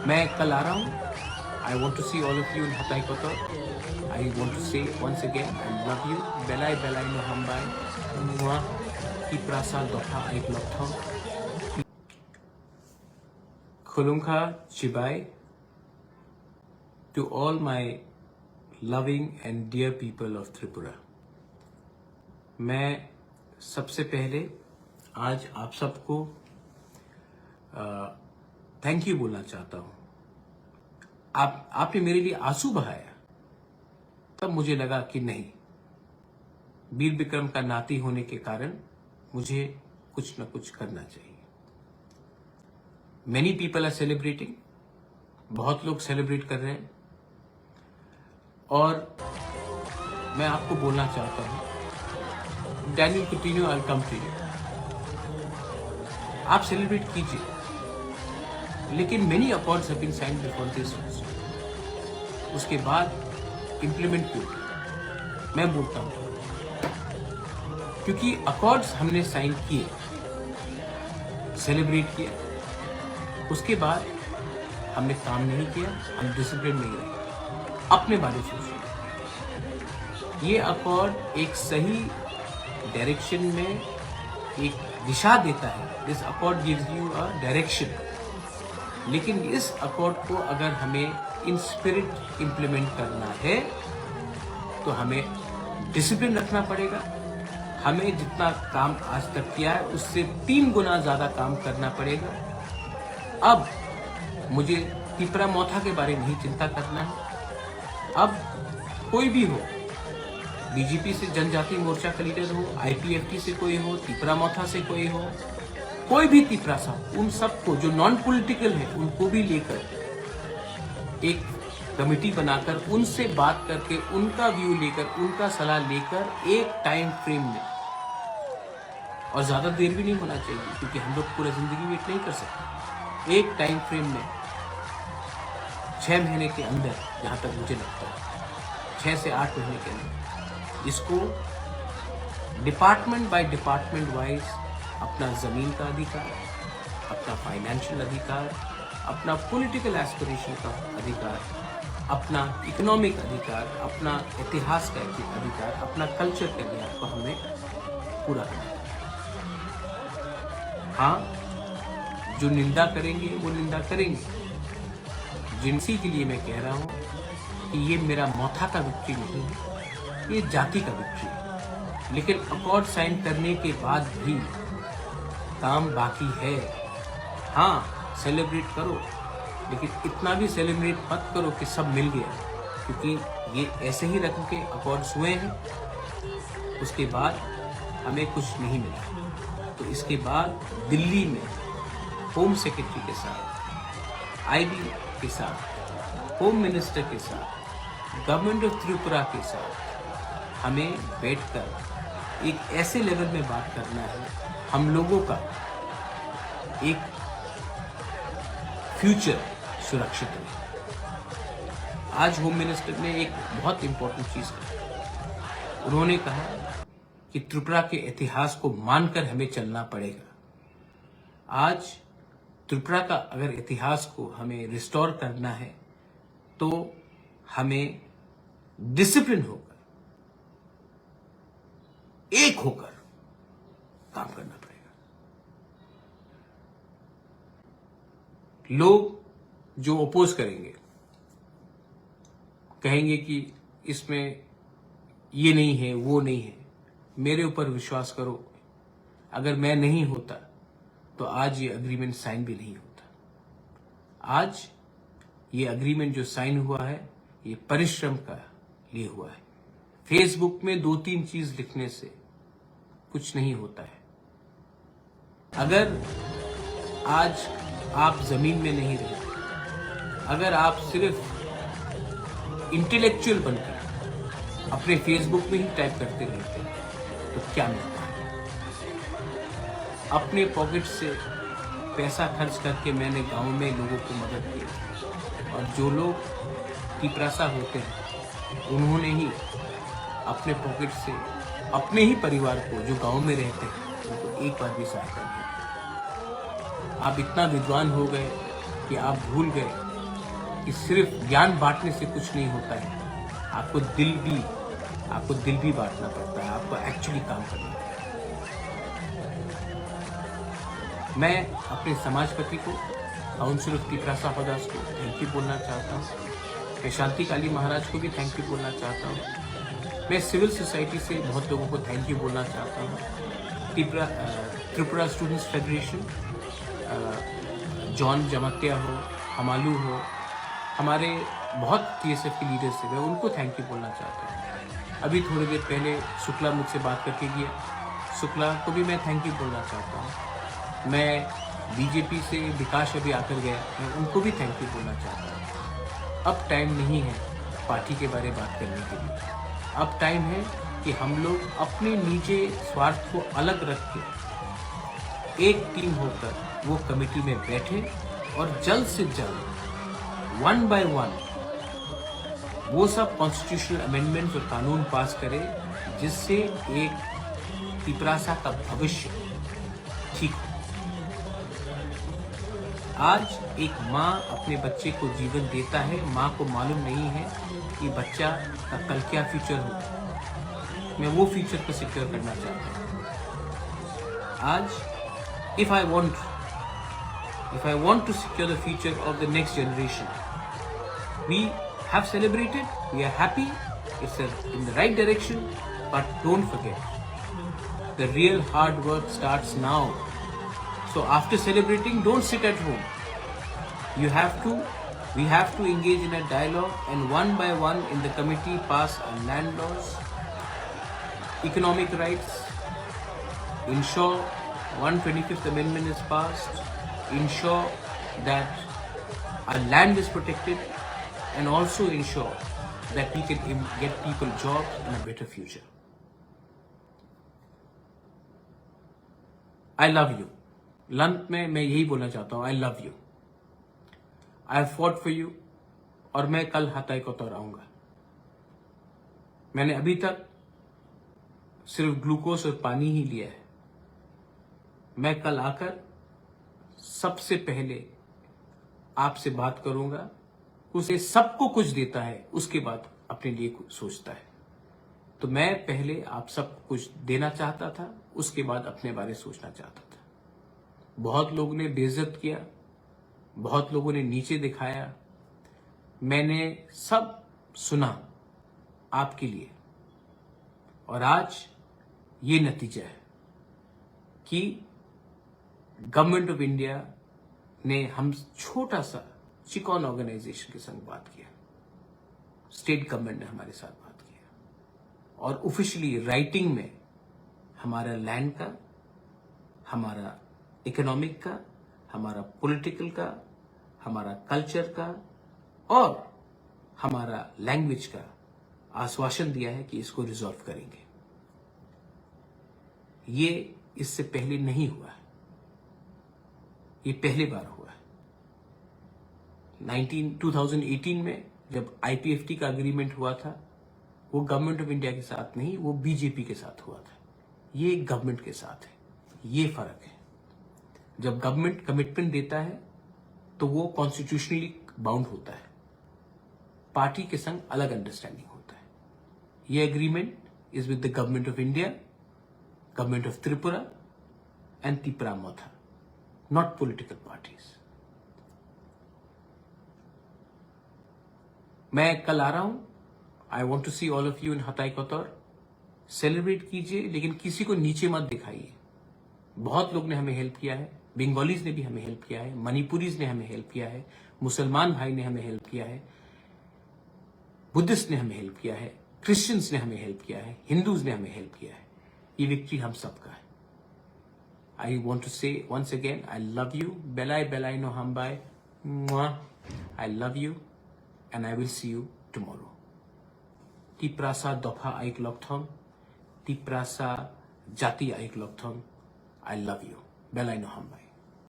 मैं कल आ रहा हूँ। I want to see all of you in Hatay Kotor. I want to say once again, I love you. Belai belai no hambai. Mwah. Iprasa doha aik lokthau. Khulumkha Chibai. To all my loving and dear people of Tripura. मैं सबसे पहले आज आप सबको thank you बोलना चाहता हूँ। आपने मेरे लिए आंसू बहाया, तब मुझे लगा कि नहीं, वीर विक्रम का नाती होने के कारण मुझे कुछ न कुछ करना चाहिए। Many people are celebrating, बहुत लोग सेलिब्रेट कर रहे हैं, और मैं आपको बोलना चाहता हूँ, Daniel Coutinho, I come to you. आप सेलिब्रेट कीजिए, लेकिन many accords have been signed before this also. उसके बाद इंप्लीमेंट क्यों? मैं बोलता हूँ क्योंकि अकॉर्ड्स हमने साइन किए, सेलिब्रेट किया, उसके बाद हमने काम नहीं किया, हम डिसिप्लिन नहीं रहे, अपने बारे में सोचिए। ये अकॉर्ड एक सही डायरेक्शन में एक दिशा देता है। This accord gives you a direction, लेकिन इस अकॉर्ड को अगर हमें इन स्पिरिट इंप्लीमेंट करना है तो हमें डिसिप्लिन रखना पड़ेगा। हमें जितना काम आज तक किया है उससे 3 गुना ज्यादा काम करना पड़ेगा। अब मुझे तिपरा मोथा के बारे में नहीं चिंता करना है। अब कोई भी हो, बीजेपी से जनजाति मोर्चा का लीडर हो, आईपीएफटी से कोई हो, तिपरा मोथा से कोई हो, कोई भी तिपरा सा, उन सबको जो नॉन पॉलिटिकल है उनको भी लेकर एक कमेटी बनाकर उनसे बात करके उनका व्यू लेकर, उनका सलाह लेकर एक टाइम फ्रेम में, और ज्यादा देर भी नहीं होना चाहिए क्योंकि हम लोग पूरा जिंदगी वेट नहीं कर सकते, एक टाइम फ्रेम में 6 महीने के अंदर, जहां तक मुझे लगता है 6 से 8 महीने के अंदर इसको डिपार्टमेंट बाय डिपार्टमेंट वाइज अपना जमीन का अधिकार, अपना फाइनेंशियल अधिकार, अपना पॉलिटिकल एस्पिरेशन का अधिकार, अपना इकोनॉमिक अधिकार, अपना इतिहास का अधिकार, अपना कल्चर का अधिकार को हमें पूरा करना है। हाँ, जो निंदा करेंगे वो निंदा करेंगे। जिनसी के लिए मैं कह रहा हूँ कि ये मेरा मोथा का विक्ट्री नहीं है, ये जाति का विक्ट्री है। लेकिन अकॉर्ड साइन करने के बाद भी काम बाकी है। हाँ, सेलिब्रेट करो, लेकिन इतना भी सेलिब्रेट मत करो कि सब मिल गया, क्योंकि ये ऐसे ही रख के अकॉर्ड्स हुए हैं, उसके बाद हमें कुछ नहीं मिला। तो इसके बाद दिल्ली में होम सेक्रेटरी के साथ, आईबी के साथ, होम मिनिस्टर के साथ, गवर्नमेंट ऑफ त्रिपुरा के साथ हमें बैठकर एक ऐसे लेवल में बात करना है, हम लोगों का एक फ्यूचर सुरक्षित है। आज होम मिनिस्टर ने एक बहुत इंपॉर्टेंट चीज कही। उन्होंने कहा कि त्रिपुरा के इतिहास को मानकर हमें चलना पड़ेगा। आज त्रिपुरा का अगर इतिहास को हमें रिस्टोर करना है तो हमें डिसिप्लिन होकर, एक होकर काम करना पड़ेगा। लोग जो अपोज करेंगे, कहेंगे कि इसमें ये नहीं है, वो नहीं है, मेरे ऊपर विश्वास करो, अगर मैं नहीं होता तो आज ये अग्रीमेंट साइन भी नहीं होता। आज ये अग्रीमेंट जो साइन हुआ है, ये परिश्रम का लिए हुआ है। फेसबुक में 2-3 चीज लिखने से कुछ नहीं होता है। अगर आज आप जमीन में नहीं रहते, अगर आप सिर्फ इंटेलेक्चुअल बनकर अपने फेसबुक में ही टाइप करते रहते तो क्या मिलता है? अपने पॉकेट से पैसा खर्च करके मैंने गांव में लोगों को मदद की, और जो लोग तिपरासा होते हैं उन्होंने ही अपने पॉकेट से अपने ही परिवार को, जो गांव में रहते हैं, उनको एक बार भी सहायता नहीं की। आप इतना विद्वान हो गए कि आप भूल गए कि सिर्फ ज्ञान बांटने से कुछ नहीं होता है, आपको दिल भी बांटना पड़ता है, आपको एक्चुअली काम करना पड़ता है। मैं अपने समाजपति को, काउंसिल ऑफ तिपरासा हदास को थैंक यू बोलना चाहता हूँ। मैं शांति काली महाराज को भी थैंक यू बोलना चाहता हूँ। मैं सिविल सोसाइटी से बहुत लोगों को थैंक यू बोलना चाहता हूँ। Tripura students federation, John Jamatia हो, हमालू हो, हमारे बहुत TSF के लीडर्स थे, मैं उनको थैंक यू बोलना चाहता हूँ। अभी थोड़ी देर पहले शुक्ला मुझसे बात करके गया, शुक्ला को भी मैं थैंक यू बोलना चाहता हूँ। मैं BJP से विकास अभी आकर गया, मैं उनको भी थैंक यू बोलना चाहता हूँ। अब टाइम नहीं है पार्टी के बारे में बात करने के लिए, अब टाइम है कि हम लोग अपने निजी स्वार्थ को अलग रख के एक टीम होकर वो कमेटी में बैठे और जल्द से जल्द 1 by 1 वो सब कॉन्स्टिट्यूशनल अमेंडमेंट्स और कानून पास करे जिससे एक तिपरासा का भविष्य ठीक हो। आज एक माँ अपने बच्चे को जीवन देता है, माँ को मालूम नहीं है कि बच्चा का कल क्या फ्यूचर होगा। मैं वो फ्यूचर को सिक्योर करना चाहता हूँ। आज if I want to secure the future of the next generation, we have celebrated, we are happy, it's in the right direction, but don't forget, the real hard work starts now. So after celebrating, don't sit at home. We have to engage in a dialogue and 1 by 1 in the committee pass our land laws, economic rights, ensure 125th Amendment is passed, ensure that our land is protected, and also ensure that we can get people jobs and a better future. I love you. अंत में मैं यही बोलना चाहता हूँ, I love you. I have fought for you, और मैं कल हताई को तौर आऊंगा। मैंने अभी तक सिर्फ ग्लूकोज और पानी ही लिया है। मैं कल आकर सबसे पहले आपसे बात करूंगा। उसे सबको कुछ देता है, उसके बाद अपने लिए कुछ सोचता है। तो मैं पहले आप सबको कुछ देना चाहता था, उसके बाद अपने बारे सोचना चाहता था। बहुत लोगों ने बेइज्जत किया, बहुत लोगों ने नीचे दिखाया, मैंने सब सुना आपके लिए, और आज ये नतीजा है कि गवर्नमेंट ऑफ इंडिया ने हम छोटा सा चिकॉन ऑर्गेनाइजेशन के संग बात किया, स्टेट गवर्नमेंट ने हमारे साथ बात किया, और ऑफिशियली राइटिंग में हमारा लैंड का, हमारा इकोनॉमिक का, हमारा पॉलिटिकल का, हमारा कल्चर का और हमारा लैंग्वेज का आश्वासन दिया है कि इसको रिजॉल्व करेंगे। ये इससे पहले नहीं हुआ है, ये पहली बार हुआ है। 2018 में जब IPFT का एग्रीमेंट हुआ था, वो गवर्नमेंट ऑफ इंडिया के साथ नहीं, वो BJP के साथ हुआ था। ये गवर्नमेंट के साथ है, ये फर्क है। जब गवर्नमेंट कमिटमेंट देता है तो वो कॉन्स्टिट्यूशनली बाउंड होता है, पार्टी के संग अलग अंडरस्टैंडिंग होता है। ये agreement is with the government of India, government of Tripura and Tipra Motha, not political parties. मैं कल आ रहा हूं, I want to see all of you in Hatai Kotor. Celebrate कीजिए, लेकिन किसी को नीचे मत दिखाइए। बहुत लोग ने हमें हेल्प किया है, बंगालीज ने भी हमें हेल्प किया है, मणिपुरीज ने हमें हेल्प किया है, मुसलमान भाई ने हमें हेल्प किया है, बुद्धिस्ट ने हमें हेल्प किया है, क्रिश्चियंस ने हमें हेल्प किया है, हिंदूज ने हमें हेल्प किया है। ये विक्ट्री हम सबका है। I want to say once again, I love you. बेलाई बेलाई नो हम बाय, I love you and I will see you tomorrow. तिपरासा दफा आइक लकथम, तिपरासा जाति आइक लकथम। I love you. Belai no hambay.